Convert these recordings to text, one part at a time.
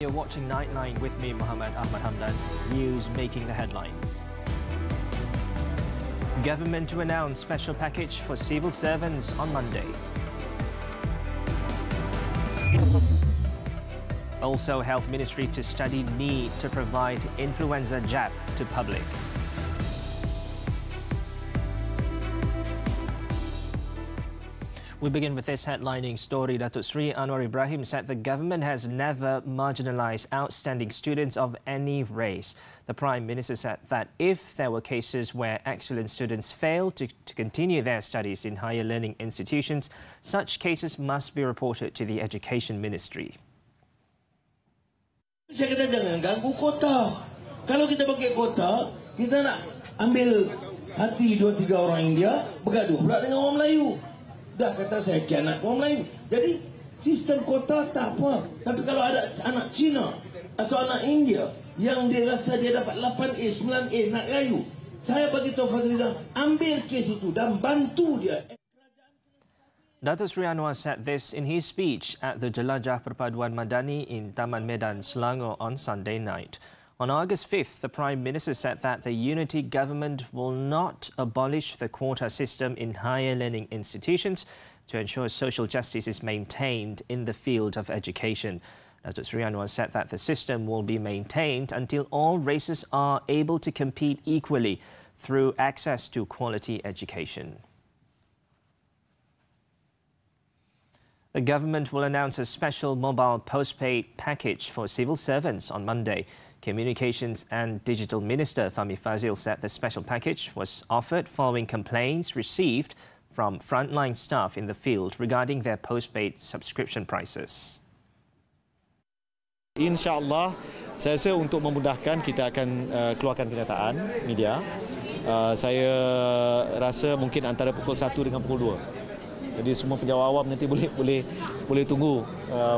You're watching Nightline with me, Muhammed, Ahmad, Hamdan. News making the headlines. Government to announce special package for civil servants on Monday. Also, Health Ministry to study need to provide influenza jab to public. We begin with this headlining story. Datuk Sri Anwar Ibrahim said the government has never marginalized outstanding students of any race. The Prime Minister said that if there were cases where excellent students fail to continue their studies in higher learning institutions, such cases must be reported to the Education Ministry. Saya kata jangan ganggu kota. Kalau kita pakai kota, kita nak ambil hati 2-3 orang India, bergaduh pula dengan orang Melayu. Dah kata saya kianat orang Melayu. Jadi sistem kota tak apa. Tapi kalau ada anak Cina atau anak India yang dia rasa dia dapat 8A, 9A nak rayu, saya bagi tahu Fadlidah, ambil kes itu dan bantu dia. Datuk Sri Anwar said this in his speech at the Jelajah Perpaduan Madani in Taman Medan, Selangor on Sunday night. On August 5th, the Prime Minister said that the unity government will not abolish the quota system in higher learning institutions to ensure social justice is maintained in the field of education. Datuk Sri Anwar said that the system will be maintained until all races are able to compete equally through access to quality education. The government will announce a special mobile postpaid package for civil servants on Monday. Communications and Digital Minister Fahmi Fazil said the special package was offered following complaints received from frontline staff in the field regarding their postpaid subscription prices. InsyaAllah, saya rasa untuk memudahkan kita akan keluarkan kenyataan media. Saya rasa mungkin antara pukul 1 dengan pukul 2. Jadi semua penjawat awam nanti boleh tunggu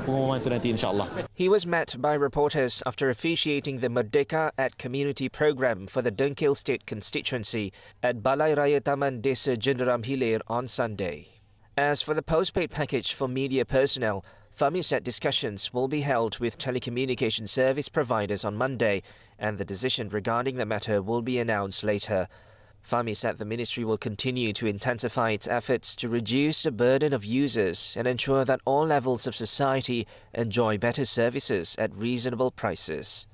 pengumuman itu nanti insyaAllah. He was met by reporters after officiating the Merdeka at Community program for the Dengkil State constituency at Balai Raya Taman Desa Jenderam Hilir on Sunday. As for the postpaid package for media personnel, Fahmi said discussions will be held with telecommunication service providers on Monday and the decision regarding the matter will be announced later. Fahmi said the ministry will continue to intensify its efforts to reduce the burden of users and ensure that all levels of society enjoy better services at reasonable prices.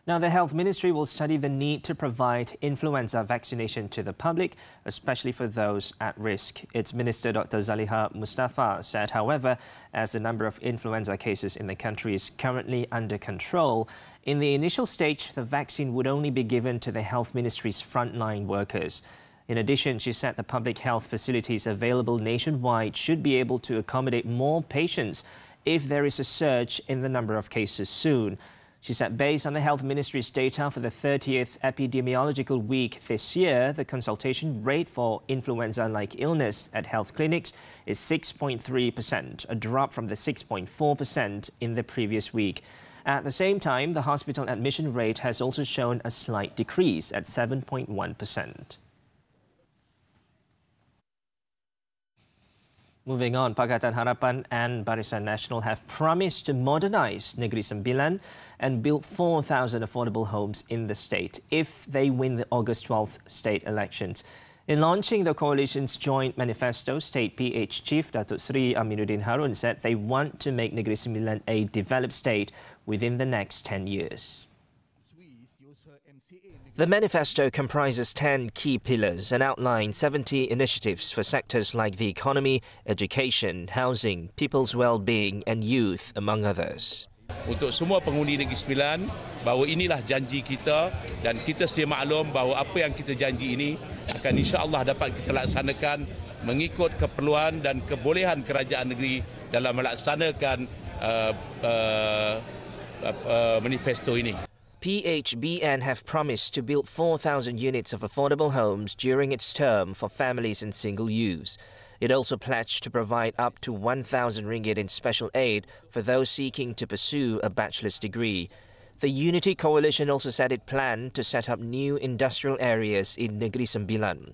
Now, the Health Ministry will study the need to provide influenza vaccination to the public, especially for those at risk. Its Minister Dr. Zaliha Mustafa said, however, as the number of influenza cases in the country is currently under control, in the initial stage, the vaccine would only be given to the Health Ministry's frontline workers. In addition, she said the public health facilities available nationwide should be able to accommodate more patients if there is a surge in the number of cases soon. She said based on the Health Ministry's data for the 30th epidemiological week this year, the consultation rate for influenza-like illness at health clinics is 6.3%, a drop from the 6.4% in the previous week. At the same time, the hospital admission rate has also shown a slight decrease at 7.1%. Moving on, Pakatan Harapan and Barisan Nasional have promised to modernise Negeri Sembilan and build 4,000 affordable homes in the state if they win the August 12th state elections. In launching the coalition's joint manifesto, State PH Chief Datuk Sri Aminuddin Harun said they want to make Negeri Sembilan a developed state within the next 10 years. The manifesto comprises 10 key pillars and outlines 70 initiatives for sectors like the economy, education, housing, people's well-being and youth, among others. Untuk semua pengundi Negeri Sembilan, bahawa inilah janji kita dan kita sedia maklum bahawa apa yang kita janji ini akan insya-Allah dapat kita laksanakan mengikut keperluan dan kebolehan kerajaan negeri dalam melaksanakan manifesto ini. PHBN have promised to build 4,000 units of affordable homes during its term for families in single use. It also pledged to provide up to 1,000 ringgit in special aid for those seeking to pursue a bachelor's degree. The Unity Coalition also said it planned to set up new industrial areas in Negeri Sembilan.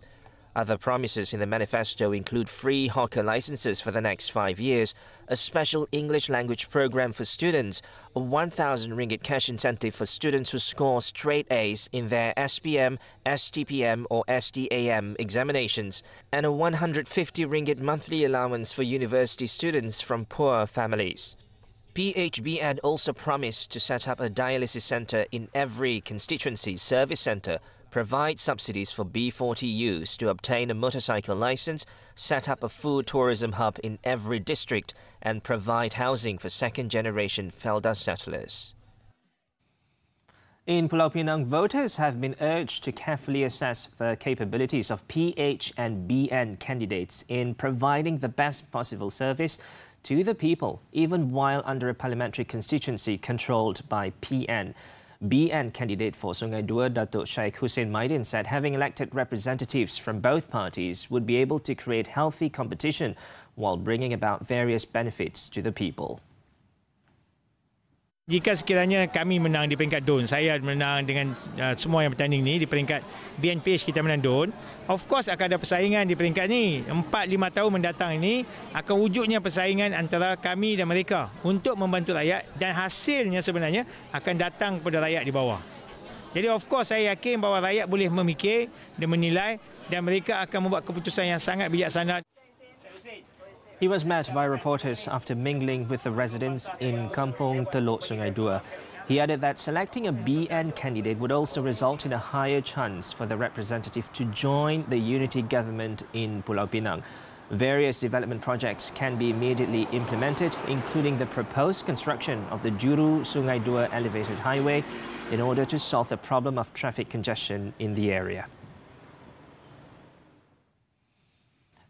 Other promises in the manifesto include free hawker licenses for the next 5 years, a special English language program for students, a 1,000 ringgit cash incentive for students who score straight A's in their SPM, STPM or SDAM examinations, and a 150 ringgit monthly allowance for university students from poor families. PHBN also promised to set up a dialysis centre in every constituency service centre, provide subsidies for B40Us to obtain a motorcycle licence, set up a food tourism hub in every district and provide housing for second-generation Felda settlers. In Pulau Pinang, voters have been urged to carefully assess the capabilities of PH and BN candidates in providing the best possible service to the people, even while under a parliamentary constituency controlled by PN. BN candidate for Sungai Dua, Datuk Shaikh Hussein Maidin, said having elected representatives from both parties would be able to create healthy competition while bringing about various benefits to the people. Jika sekiranya kami menang di peringkat DUN, saya menang dengan semua yang bertanding ni di peringkat BNPH kita menang DUN, of course akan ada persaingan di peringkat ni. 4-5 tahun mendatang ini akan wujudnya persaingan antara kami dan mereka untuk membantu rakyat dan hasilnya sebenarnya akan datang kepada rakyat di bawah. Jadi of course saya yakin bahawa rakyat boleh memikir dan menilai dan mereka akan membuat keputusan yang sangat bijaksana. He was met by reporters after mingling with the residents in Kampung Teluk Sungai Dua. He added that selecting a BN candidate would also result in a higher chance for the representative to join the unity government in Pulau Pinang. Various development projects can be immediately implemented, including the proposed construction of the Juru Sungai Dua elevated highway in order to solve the problem of traffic congestion in the area.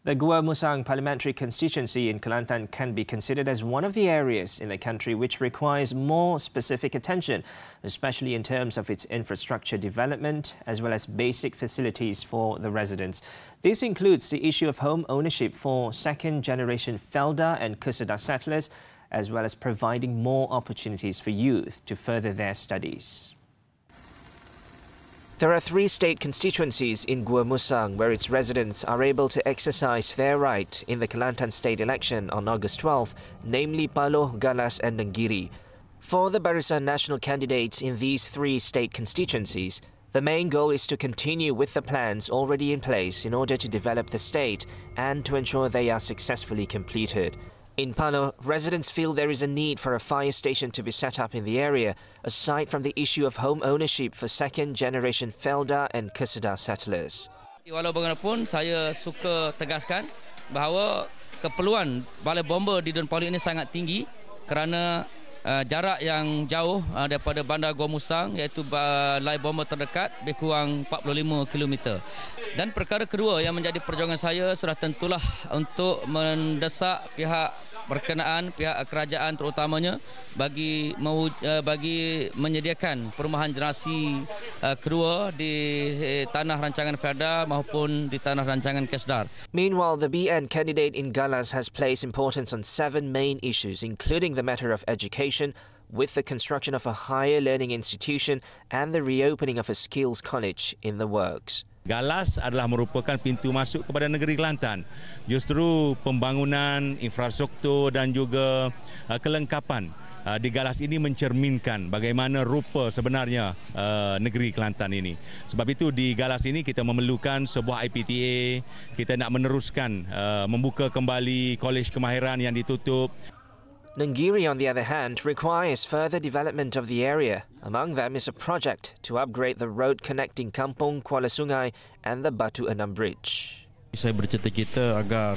The Gua Musang parliamentary constituency in Kelantan can be considered as one of the areas in the country which requires more specific attention, especially in terms of its infrastructure development as well as basic facilities for the residents. This includes the issue of home ownership for second-generation Felda and Kesedah settlers, as well as providing more opportunities for youth to further their studies. There are 3 state constituencies in Gua Musang where its residents are able to exercise their right in the Kelantan state election on August 12, namely Paloh, Galas and Nenggiri. For the Barisan Nasional candidates in these 3 state constituencies, the main goal is to continue with the plans already in place in order to develop the state and to ensure they are successfully completed. In Paloh, residents feel there is a need for a fire station to be set up in the area, aside from the issue of home ownership for second-generation Felda and Kesedah settlers. Walau bagaimanapun, saya suka tegaskan bahawa keperluan balai bomba di Dun Pali ini sangat tinggi kerana jarak yang jauh daripada bandar Gua Musang, iaitu balai bomba terdekat lebih kurang 45 km. Dan perkara kedua yang menjadi perjuangan saya sudah tentulah untuk mendesak pihak berkenaan, pihak kerajaan terutamanya bagi menyediakan perumahan generasi kedua di tanah rancangan Felda maupun di tanah rancangan Kesedah. Meanwhile, the BN candidate in Galas has placed importance on 7 main issues, including the matter of education, with the construction of a higher learning institution and the reopening of a skills college in the works. Galas adalah merupakan pintu masuk kepada negeri Kelantan. Justru pembangunan infrastruktur dan juga kelengkapan di Galas ini mencerminkan bagaimana rupa sebenarnya negeri Kelantan ini. Sebab itu di Galas ini kita memerlukan sebuah IPTA, kita nak meneruskan membuka kembali kolej kemahiran yang ditutup. Nenggiri, on the other hand, requires further development of the area. Among them is a project to upgrade the road connecting Kampung Kuala Sungai and the Batu Enam Bridge. Saya bercita-cita agar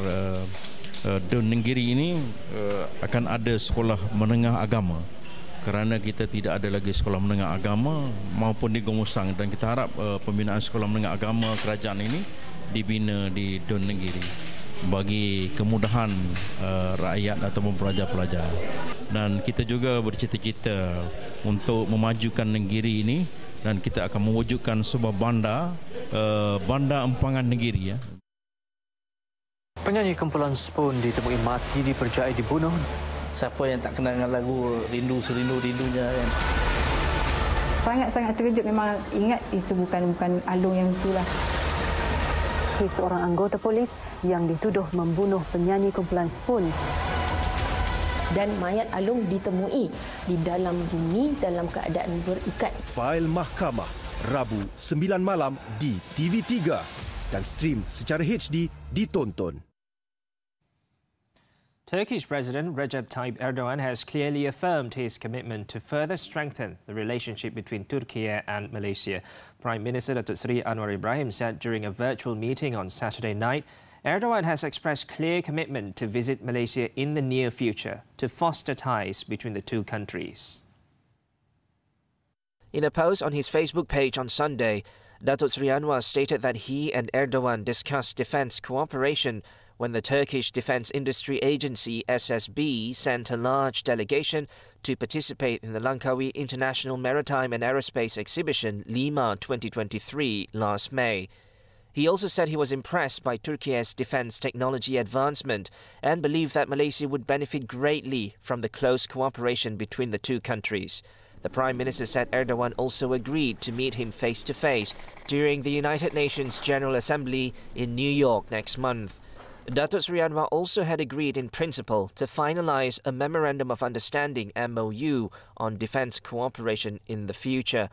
Dun Nenggiri ini akan ada sekolah menengah agama, kerana kita tidak ada lagi sekolah menengah agama maupun di Gua Musang, dan kita harap pembinaan sekolah menengah agama kerajaan ini dibina di Dun Nenggiri bagi kemudahan rakyat ataupun pelajar-pelajar. Dan kita juga bercita-cita untuk memajukan Nenggiri ini, dan kita akan mewujudkan sebuah bandar empangan negeri. Penyanyi kumpulan Spoon ditemui mati dipercayai dibunuh. Siapa yang tak kenal dengan lagu Rindu Serindu-rindunya kan? Sangat-sangat terkejut, memang ingat itu bukan Alung yang itulah. kes seorang anggota polis yang dituduh membunuh penyanyi kumpulan Spoon. Dan mayat Alung ditemui di dalam bumi dalam keadaan berikat. Fail Mahkamah, Rabu 9 malam di TV3 dan stream secara HD ditonton. Turkish President Recep Tayyip Erdogan has clearly affirmed his commitment to further strengthen the relationship between Turkey and Malaysia. Prime Minister Datuk Seri Anwar Ibrahim said during a virtual meeting on Saturday night, Erdogan has expressed clear commitment to visit Malaysia in the near future to foster ties between the two countries. In a post on his Facebook page on Sunday, Datuk Seri Anwar stated that he and Erdogan discussed defence cooperation when the Turkish Defence Industry Agency SSB sent a large delegation to participate in the Langkawi International Maritime and Aerospace Exhibition Lima 2023 last May. He also said he was impressed by Turkey's defence technology advancement and believed that Malaysia would benefit greatly from the close cooperation between the two countries. The Prime Minister said Erdogan also agreed to meet him face-to-face during the United Nations General Assembly in New York next month. Datuk Seri Anwar also had agreed in principle to finalise a Memorandum of Understanding MOU on defence cooperation in the future.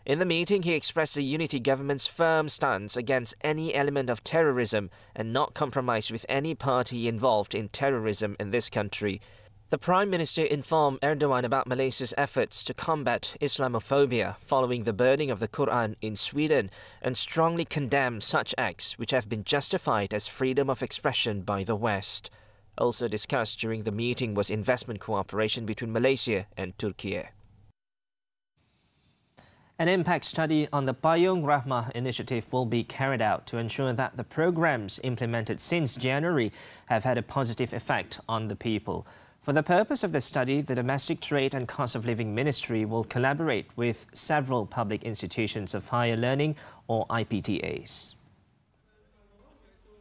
In the meeting, he expressed the unity government's firm stance against any element of terrorism and not compromise with any party involved in terrorism in this country. The Prime Minister informed Erdogan about Malaysia's efforts to combat Islamophobia following the burning of the Quran in Sweden and strongly condemned such acts which have been justified as freedom of expression by the West. Also discussed during the meeting was investment cooperation between Malaysia and Turkey. An impact study on the Payung Rahmah initiative will be carried out to ensure that the programs implemented since January have had a positive effect on the people. For the purpose of the study, the Domestic Trade and Cost of Living Ministry will collaborate with several public institutions of higher learning or IPTAs.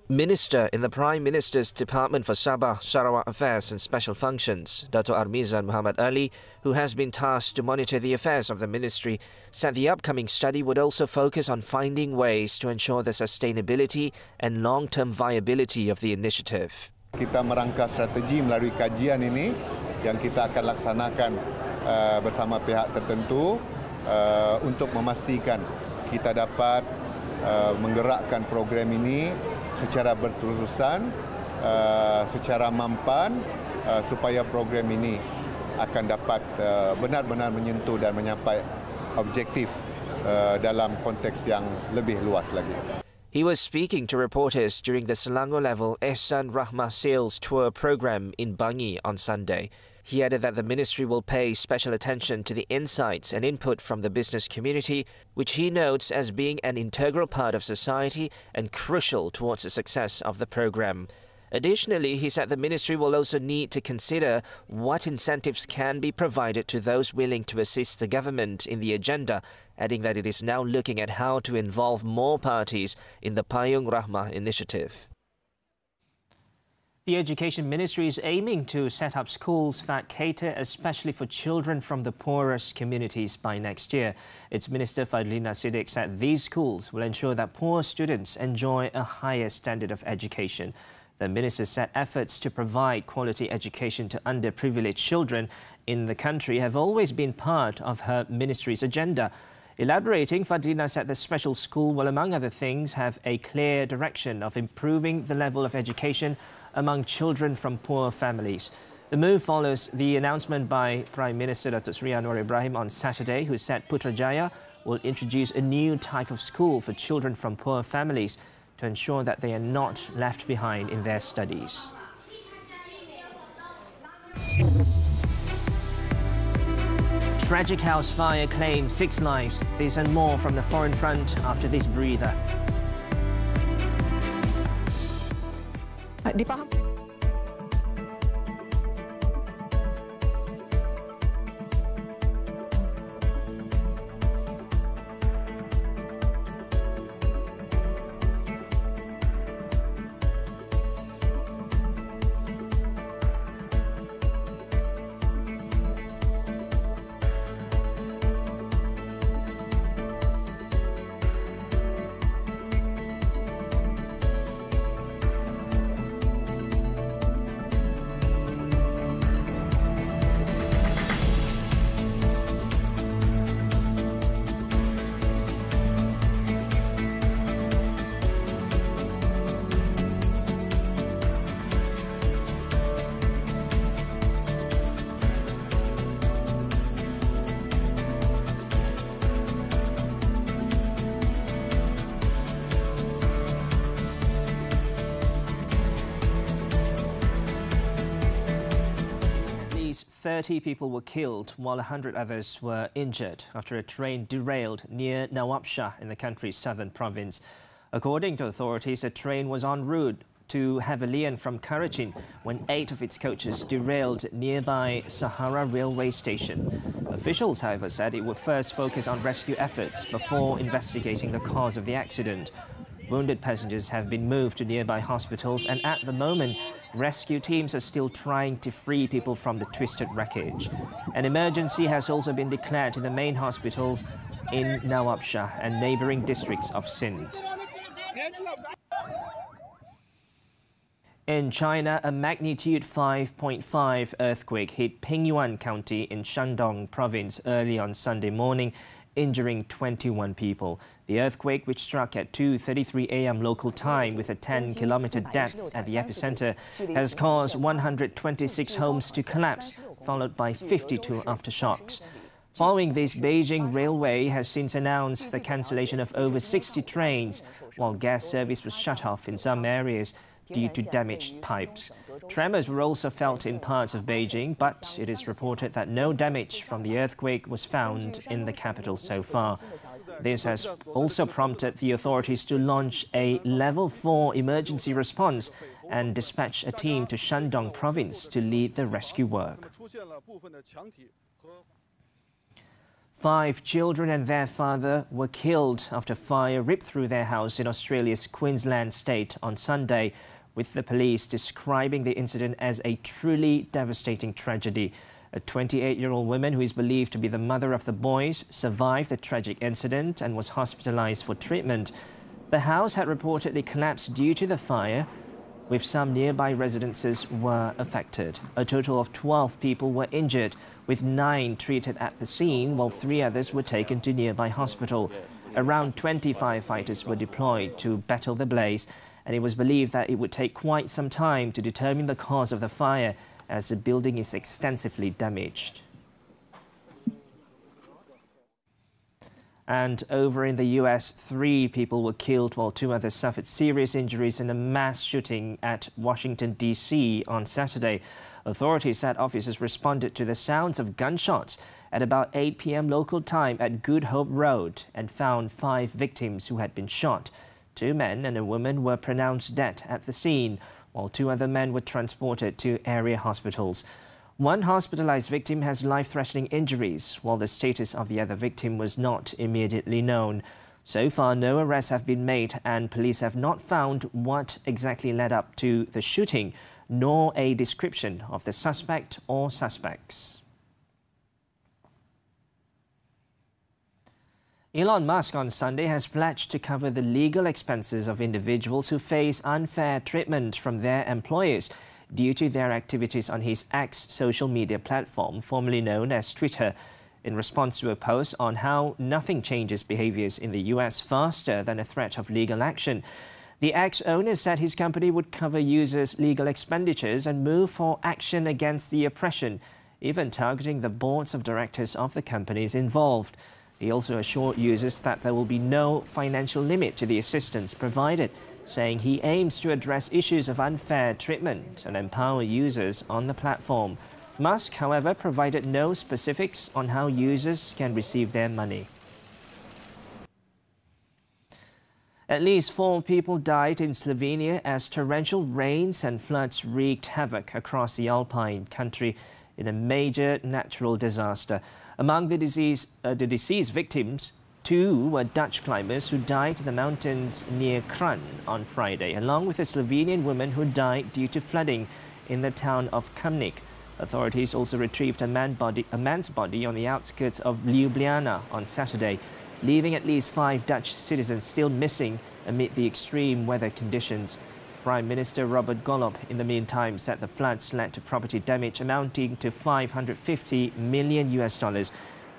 Minister in the Prime Minister's Department for Sabah, Sarawak Affairs and Special Functions, Dato' Armizan Muhammad Ali, who has been tasked to monitor the affairs of the ministry, said the upcoming study would also focus on finding ways to ensure the sustainability and long-term viability of the initiative. Kita merangka strategi melalui kajian ini yang kita akan laksanakan bersama pihak tertentu untuk memastikan kita dapat menggerakkan program ini secara berterusan, secara mampan supaya program ini akan dapat benar-benar menyentuh dan mencapai objektif dalam konteks yang lebih luas lagi. He was speaking to reporters during the Selangor-level Ehsan Rahmah Sales Tour program in Bangi on Sunday. He added that the ministry will pay special attention to the insights and input from the business community, which he notes as being an integral part of society and crucial towards the success of the program. Additionally, he said the ministry will also need to consider what incentives can be provided to those willing to assist the government in the agenda, adding that it is now looking at how to involve more parties in the Payung Rahmah initiative. The Education Ministry is aiming to set up schools that cater especially for children from the poorest communities by next year. Its Minister Fadlina Siddiq said these schools will ensure that poor students enjoy a higher standard of education. The minister said efforts to provide quality education to underprivileged children in the country have always been part of her ministry's agenda. Elaborating, Fadlina said the special school will, among other things, have a clear direction of improving the level of education among children from poor families. The move follows the announcement by Prime Minister Datuk Seri Anwar Ibrahim on Saturday, who said Putrajaya will introduce a new type of school for children from poor families to ensure that they are not left behind in their studies. Tragic house fire claimed 6 lives. This and more from the foreign front after this breather. 30 people were killed while 100 others were injured after a train derailed near Nawabshah in the country's southern province. According to authorities, a train was en route to Havelian from Karachi when 8 of its coaches derailed nearby Sahara railway station. Officials, however, said it would first focus on rescue efforts before investigating the cause of the accident. Wounded passengers have been moved to nearby hospitals, and at the moment, rescue teams are still trying to free people from the twisted wreckage. An emergency has also been declared in the main hospitals in Nawabshah and neighbouring districts of Sindh. In China, a magnitude 5.5 earthquake hit Pingyuan County in Shandong Province early on Sunday morning, injuring 21 people. The earthquake, which struck at 2:33 a.m. local time with a 10-kilometer depth at the epicenter, has caused 126 homes to collapse, followed by 52 aftershocks. Following this, Beijing Railway has since announced the cancellation of over 60 trains, while gas service was shut off in some areas due to damaged pipes. Tremors were also felt in parts of Beijing, but it is reported that no damage from the earthquake was found in the capital so far. This has also prompted the authorities to launch a Level 4 emergency response and dispatch a team to Shandong Province to lead the rescue work. 5 children and their father were killed after fire ripped through their house in Australia's Queensland state on Sunday, with the police describing the incident as a truly devastating tragedy. A 28-year-old woman who is believed to be the mother of the boys survived the tragic incident and was hospitalized for treatment. The house had reportedly collapsed due to the fire, with some nearby residences were affected. A total of 12 people were injured, with 9 treated at the scene, while 3 others were taken to nearby hospital. Around 20 firefighters were deployed to battle the blaze, and it was believed that it would take quite some time to determine the cause of the fire, as the building is extensively damaged. And over in the US, 3 people were killed while 2 others suffered serious injuries in a mass shooting at Washington, D.C. on Saturday. Authorities said officers responded to the sounds of gunshots at about 8 p.m. local time at Good Hope Road and found 5 victims who had been shot. 2 men and a woman were pronounced dead at the scene, while 2 other men were transported to area hospitals. One hospitalized victim has life-threatening injuries, while the status of the other victim was not immediately known. So far, no arrests have been made, and police have not found what exactly led up to the shooting, nor a description of the suspect or suspects. Elon Musk on Sunday has pledged to cover the legal expenses of individuals who face unfair treatment from their employers due to their activities on his X social media platform, formerly known as Twitter, in response to a post on how nothing changes behaviors in the US faster than a threat of legal action. The X owner said his company would cover users' legal expenditures and move for action against the oppression, even targeting the boards of directors of the companies involved. He also assured users that there will be no financial limit to the assistance provided, saying he aims to address issues of unfair treatment and empower users on the platform. Musk, however, provided no specifics on how users can receive their money. At least 4 people died in Slovenia as torrential rains and floods wreaked havoc across the Alpine country in a major natural disaster. Among the deceased victims, 2 were Dutch climbers who died in the mountains near Kranj on Friday, along with a Slovenian woman who died due to flooding in the town of Kamnik. Authorities also retrieved a man's body on the outskirts of Ljubljana on Saturday, leaving at least 5 Dutch citizens still missing amid the extreme weather conditions. Prime Minister Robert Golob, in the meantime, said the floods led to property damage amounting to $550 million,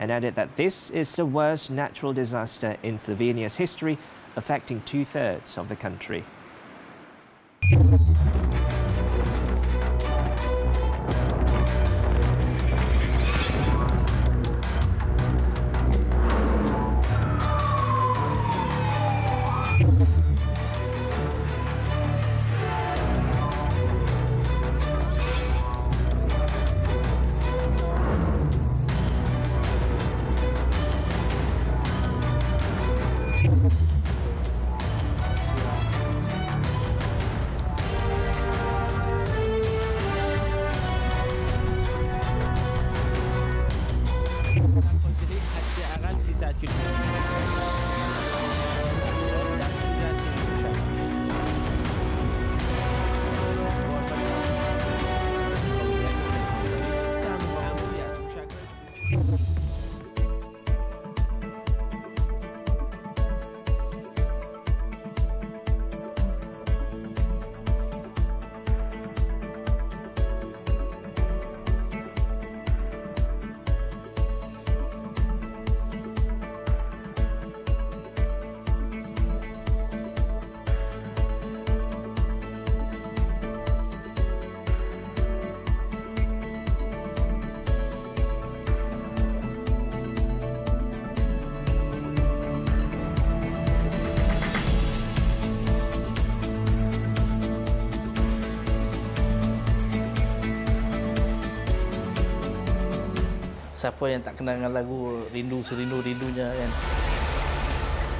and added that this is the worst natural disaster in Slovenia's history, affecting 2/3 of the country. Siapa yang tak kenal dengan lagu Rindu Serindu-Rindunya kan.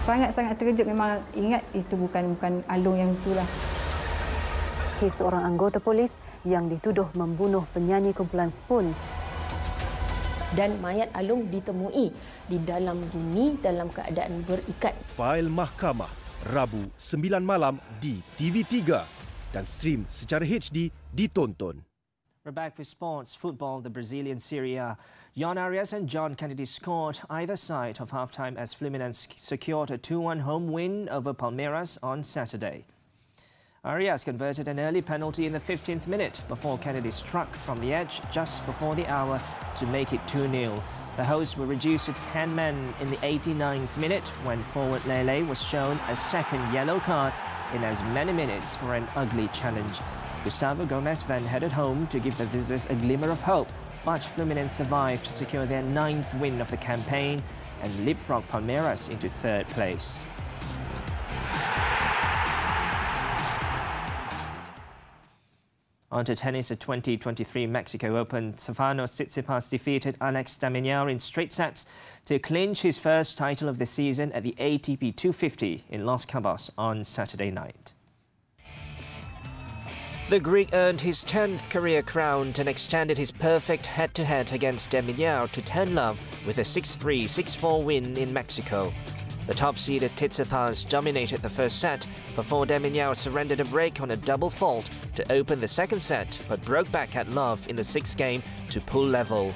Sangat-sangat terkejut, memang ingat itu bukan Alung yang itulah. Kes seorang anggota polis yang dituduh membunuh penyanyi kumpulan Spoon. Dan mayat Alung ditemui di dalam bumi dalam keadaan berikat. Fail Mahkamah, Rabu 9 malam di TV3 dan stream secara HD ditonton. We're back with sports. Football, the Brazilian Serie A. Jon Arias and John Kennedy scored either side of halftime as Fluminense secured a 2-1 home win over Palmeiras on Saturday. Arias converted an early penalty in the 15th minute before Kennedy struck from the edge just before the hour to make it 2-0. The hosts were reduced to 10 men in the 89th minute when forward Lele was shown a second yellow card in as many minutes for an ugly challenge. Gustavo Gomes then headed home to give the visitors a glimmer of hope, but Fluminense survived to secure their 9th win of the campaign and leapfrog Palmeiras into 3rd place. On to tennis, the 2023 Mexico Open. Stefanos Tsitsipas defeated Alex de Minaur in straight sets to clinch his first title of the season at the ATP 250 in Los Cabos on Saturday night. The Greek earned his 10th career crown and extended his perfect head-to-head against de Minaur to 10-love with a 6-3, 6-4 win in Mexico. The top-seeded Tsitsipas dominated the first set before de Minaur surrendered a break on a double fault to open the second set, but broke back at love in the 6th game to pull level.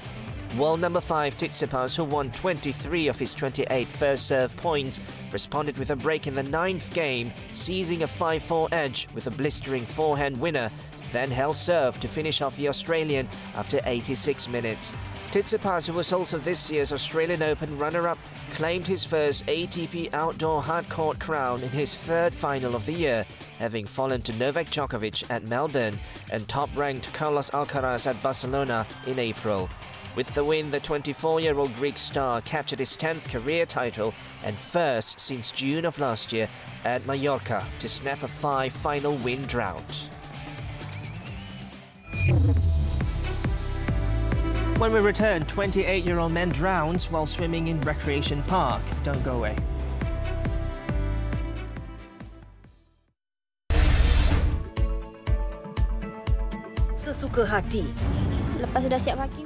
World number 5 Tsitsipas, who won 23 of his 28 first-serve points, responded with a break in the 9th game, seizing a 5-4 edge with a blistering forehand winner, then held serve to finish off the Australian after 86 minutes. Tsitsipas, who was also this year's Australian Open runner-up, claimed his first ATP outdoor hardcourt crown in his 3rd final of the year, having fallen to Novak Djokovic at Melbourne and top-ranked Carlos Alcaraz at Barcelona in April. With the win, the 24-year-old Greek star captured his 10th career title and first since June of last year at Mallorca to snap a 5-final win drought. When we return, 28-year-old man drowns while swimming in recreation park. Don't go away. Sesuka hati. Lepas sudah siap hakim.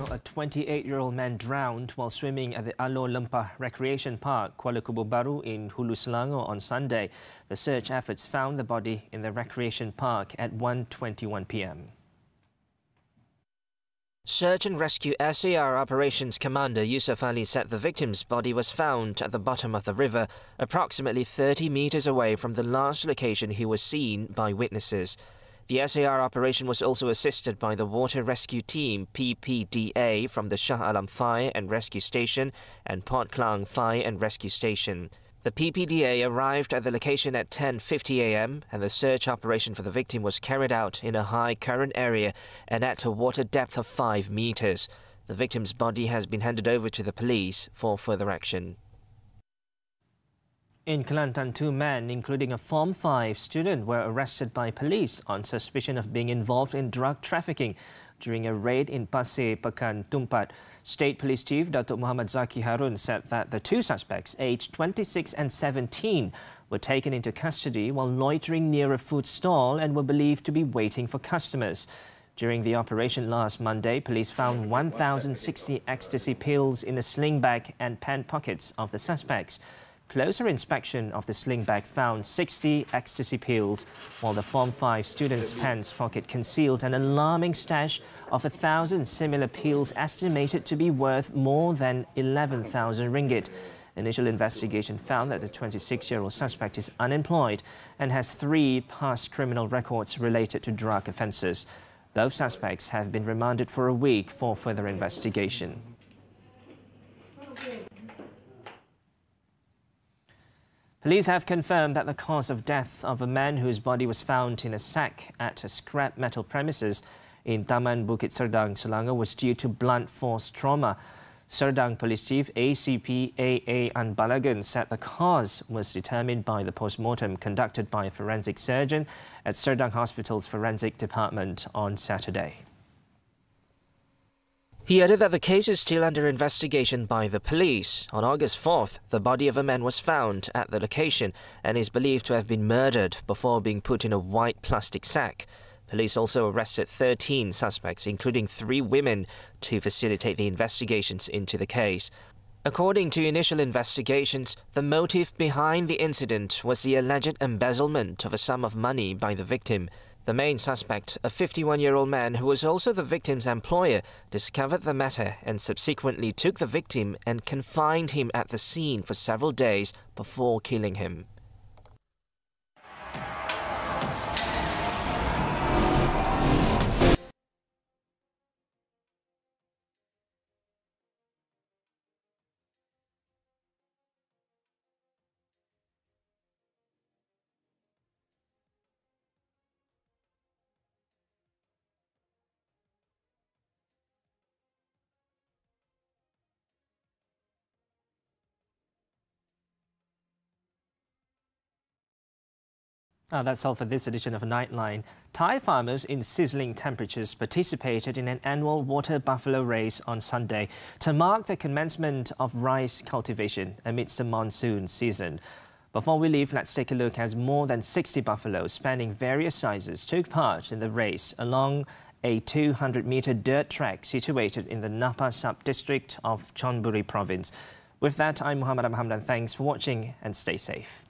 A 28-year-old man drowned while swimming at the Alo Lempah Recreation Park, Kuala Kubur Baru in Hulu Selangor on Sunday. The search efforts found the body in the recreation park at 1:21 p.m. Search and Rescue SAR Operations Commander Yusuf Ali said the victim's body was found at the bottom of the river, approximately 30 meters away from the last location he was seen by witnesses. The SAR operation was also assisted by the Water Rescue Team PPDA from the Shah Alam Fire and Rescue Station and Port Klang Fire and Rescue Station. The PPDA arrived at the location at 10:50 a.m. and the search operation for the victim was carried out in a high current area and at a water depth of 5 meters. The victim's body has been handed over to the police for further action. In Kelantan, 2 men, including a Form 5 student, were arrested by police on suspicion of being involved in drug trafficking during a raid in Pasir Pekan Tumpat. State Police Chief Datuk Muhammad Zaki Harun said that the 2 suspects, aged 26 and 17, were taken into custody while loitering near a food stall and were believed to be waiting for customers. During the operation last Monday, police found 1,060 ecstasy pills in the sling bag and pant pockets of the suspects. Closer inspection of the sling bag found 60 ecstasy pills, while the Form 5 student's pants pocket concealed an alarming stash of 1,000 similar pills estimated to be worth more than 11,000 ringgit. Initial investigation found that the 26-year-old suspect is unemployed and has 3 past criminal records related to drug offences. Both suspects have been remanded for a week for further investigation. Police have confirmed that the cause of death of a man whose body was found in a sack at a scrap metal premises in Taman Bukit Serdang, Selangor, was due to blunt force trauma. Serdang Police Chief ACP AA Anbalagan said the cause was determined by the post-mortem conducted by a forensic surgeon at Serdang Hospital's Forensic Department on Saturday. He added that the case is still under investigation by the police. On August 4th, the body of a man was found at the location and is believed to have been murdered before being put in a white plastic sack. Police also arrested 13 suspects, including 3 women, to facilitate the investigations into the case. According to initial investigations, the motive behind the incident was the alleged embezzlement of a sum of money by the victim. The main suspect, a 51-year-old man who was also the victim's employer, discovered the matter and subsequently took the victim and confined him at the scene for several days before killing him. That's all for this edition of Nightline. Thai farmers in sizzling temperatures participated in an annual water buffalo race on Sunday to mark the commencement of rice cultivation amidst the monsoon season. Before we leave, let's take a look as more than 60 buffaloes spanning various sizes took part in the race along a 200-meter dirt track situated in the Napa sub-district of Chonburi province. With that, I'm Muhammed. Hamdan. Thanks for watching and stay safe.